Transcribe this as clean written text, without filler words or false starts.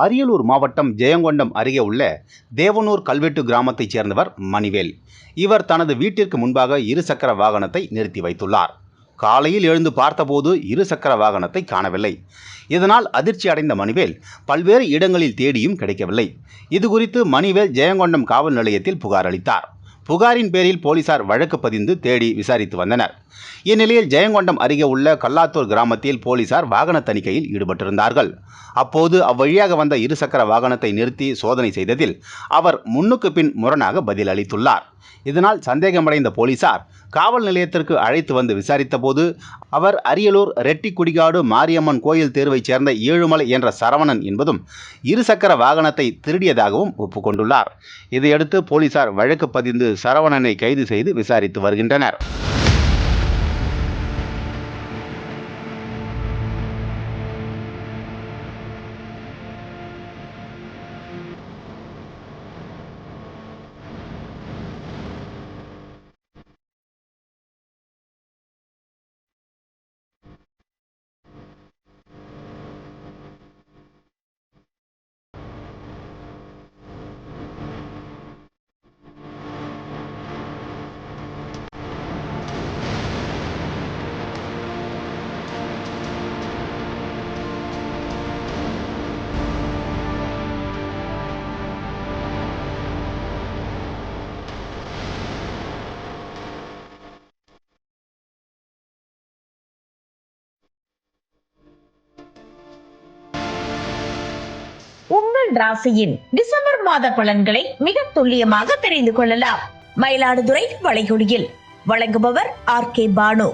அரியலூர் மாவட்டம் ஜெயங்கொண்டம் அருகே உள்ள தேவனூர் கல்வெட்டு கிராமத்தைச் சேர்ந்தவர் மணிவேல். இவர் தனது வீட்டிற்கு முன்பாக இருசக்கர வாகனத்தை நிறுத்தி வைத்துள்ளார். காலையில் எழுந்து பார்த்தபோது இருசக்கர வாகனத்தை காணவில்லை. இதனால் அதிர்ச்சி அடைந்த மணிவேல் பல்வேறு இடங்களில் தேடியும் கிடைக்கவில்லை. இதுகுறித்து மணிவேல் ஜெயங்கொண்டம் காவல் நிலையத்தில் புகார் அளித்தார். புகாரின் பேரில் போலீசார் வழக்கு பதிந்து தேடி விசாரித்து வந்தனர். இந்நிலையில் ஜெயங்கொண்டம் அருகே உள்ள கல்லாத்தூர் கிராமத்தில் போலீசார் வாகன தணிக்கையில் ஈடுபட்டிருந்தார்கள். அப்போது அவ்வழியாக வந்த இருசக்கர வாகனத்தை நிறுத்தி சோதனை செய்ததில் அவர் முன்னுக்கு பின் முரணாக பதில் அளித்துள்ளார். இதனால் சந்தேகமடைந்த போலீசார் காவல் நிலையத்திற்கு அழைத்து வந்து விசாரித்த போது அவர் அரியலூர் ரெட்டிக்குடிகாடு மாரியம்மன் கோயில் தெருவைச் சேர்ந்த ஏழுமலை என்ற சரவணன் என்பதும் இருசக்கர வாகனத்தை திருடியதாகவும் ஒப்புக்கொண்டுள்ளார். இதையடுத்து போலீசார் வழக்கு பதிந்து சரவணனை கைது செய்து விசாரித்து வருகின்றனர். உங்கள் ராசியின் டிசம்பர் மாத பலன்களை மிக துல்லியமாக தெரிந்து கொள்ளலாம். மயிலாடுதுறை வளைகுடியில் வழங்குபவர் RK பானு.